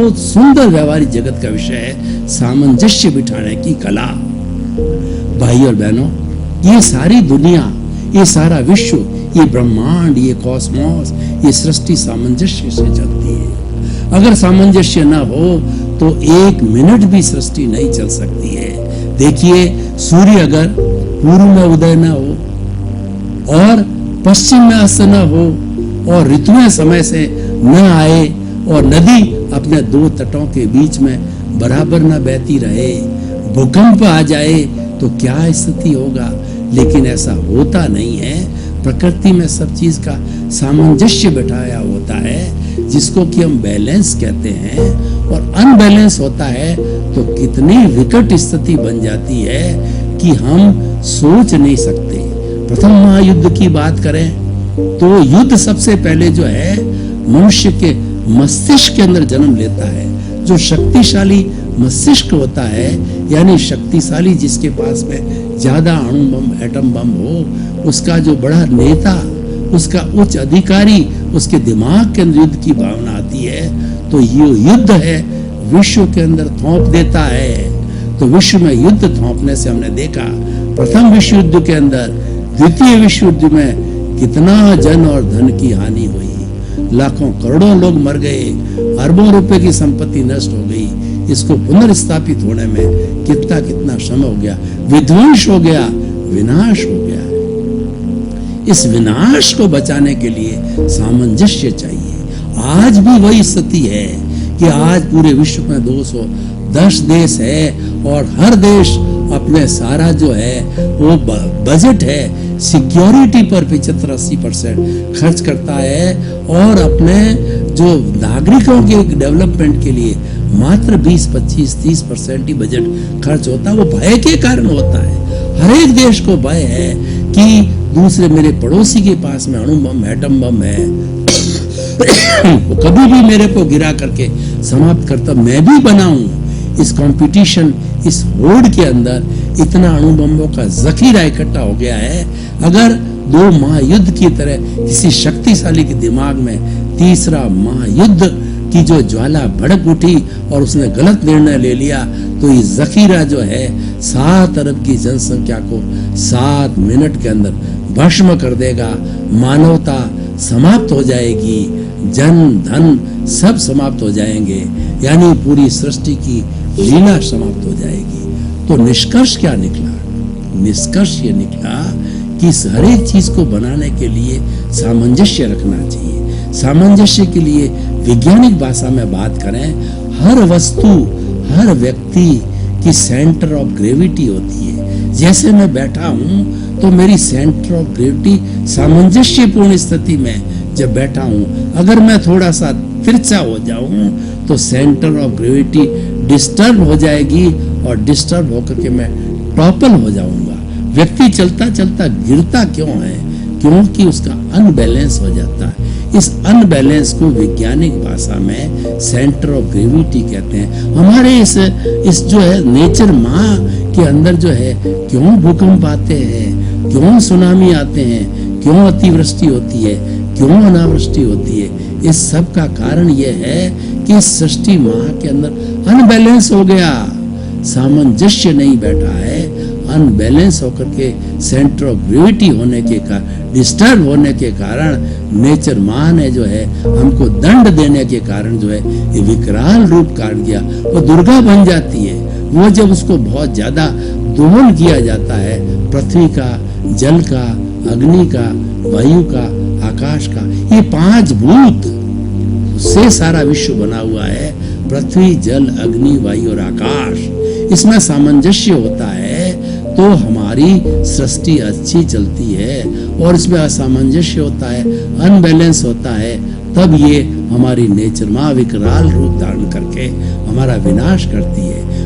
बहुत सुंदर व्यवहारिक जगत का विषय है सामंजस्य बिठाने की कला। भाई और बहनों, ये सारी दुनिया, ये सारा विश्व, ये ब्रह्मांड, ये कॉस्मोस, ये सृष्टि सामंजस्य से चलती है। अगर सामंजस्य न हो तो एक मिनट भी सृष्टि नहीं चल सकती है। देखिए, सूर्य अगर पूर्व में उदय न हो और पश्चिम में अस्त न हो और ऋतुएं समय से न आए और नदी अपने दो तटों के बीच में बराबर न बहती रहे, भूकंप आ जाए तो क्या स्थिति होगा। लेकिन ऐसा होता नहीं है। प्रकृति में सब चीज का सामंजस्य बिठाया होता है, जिसको कि हम बैलेंस कहते हैं। और अनबैलेंस होता है तो कितनी विकट स्थिति बन जाती है कि हम सोच नहीं सकते। प्रथम महायुद्ध की बात करें तो युद्ध सबसे पहले जो है मनुष्य के मस्तिष्क के अंदर जन्म लेता है। जो शक्तिशाली मस्तिष्क होता है, यानी शक्तिशाली जिसके पास में ज्यादा अणु बम, एटम बम हो, उसका जो बड़ा नेता, उसका उच्च अधिकारी, उसके दिमाग के अंदर युद्ध की भावना आती है तो ये युद्ध है विश्व के अंदर थोप देता है। तो विश्व में युद्ध थोपने से हमने देखा प्रथम विश्व युद्ध के अंदर, द्वितीय विश्व युद्ध में कितना जन और धन की हानि हुई, लाखों करोड़ों लोग मर गए, अरबों रुपए की संपत्ति नष्ट हो गई। इसको पुनर्स्थापित होने में कितना समय हो गया, विध्वंस हो गया, विनाश हो गया। इस विनाश को बचाने के लिए सामंजस्य चाहिए। आज भी वही स्थिति है कि आज पूरे विश्व में 210 देश है और हर देश अपने सारा जो है वो बजट है सिक्योरिटी पर 75-80% खर्च करता है और अपने जो नागरिकों के डेवलपमेंट के लिए मात्र 20-25-30% ही बजट खर्च होता है। वो भय के कारण होता है। हर एक देश को भय है कि दूसरे मेरे पड़ोसी के पास में अणु बम, एटम बम है, वो कभी भी मेरे को गिरा करके समाप्त करता, मैं भी बनाऊं। इस कंपटीशन, इस होड़ के अंदर इतना अणु बमों का जखीरा इकट्ठा हो गया है। अगर दो महायुद्ध की तरह किसी शक्तिशाली के दिमाग में तीसरा महायुद्ध की जो ज्वाला भड़क उठी और उसने गलत निर्णय ले लिया तो ये जखीरा जो है 7 अरब की जनसंख्या को 7 मिनट के अंदर भस्म कर देगा। मानवता समाप्त हो जाएगी, जन धन सब समाप्त हो जाएंगे, यानी पूरी सृष्टि की लीला समाप्त हो जाएगी। तो निष्कर्ष क्या निकला? निष्कर्ष ये निकला कि हर एक चीज को बनाने के लिए सामंजस्य रखना चाहिए। सामंजस्य के लिए वैज्ञानिक भाषा में बात करें, हर वस्तु, हर व्यक्ति की सेंटर ऑफ ग्रेविटी होती है। जैसे मैं बैठा हूं तो मेरी सेंटर ऑफ ग्रेविटी सामंजस्यपूर्ण स्थिति में जब बैठा हूं, अगर मैं थोड़ा सा तिरछा हो जाऊं तो सेंटर ऑफ ग्रेविटी डिस्टर्ब हो जाएगी और डिस्टर्ब होकर के मैं टॉपल हो जाऊंगा। व्यक्ति चलता चलता गिरता क्यों है? क्योंकि उसका अनबैलेंस हो जाता है। इस अनबैलेंस को वैज्ञानिक भाषा में सेंटर ऑफ ग्रेविटी कहते हैं। हमारे इस जो है नेचर माँ के अंदर जो है क्यों भूकंप आते हैं, क्यों सुनामी आते हैं, क्यों अतिवृष्टि होती है, क्यों अनावृष्टि होती है, इस सब का कारण यह है कि सृष्टि माँ के अंदर अनबैलेंस हो गया, सामंजस्य नहीं बैठा है। अनबैलेंस होकर के सेंटर ऑफ ग्रेविटी होने के कारण, डिस्टर्ब होने के कारण नेचर माँ ने जो है हमको दंड देने के कारण जो है ये विकराल रूप काट दिया। वो दुर्गा बन जाती है। वो जब उसको बहुत ज्यादा दोहन किया जाता है, पृथ्वी का, जल का, अग्नि का, वायु का, आकाश का, ये 5 भूत से सारा विश्व बना हुआ है। पृथ्वी, जल, अग्नि, वायु और आकाश, इसमें सामंजस्य होता है तो हमारी सृष्टि अच्छी चलती है। और इसमें असामंजस्य होता है, अनबैलेंस होता है, तब ये हमारी नेचर माँ विकराल रूप धारण करके हमारा विनाश करती है।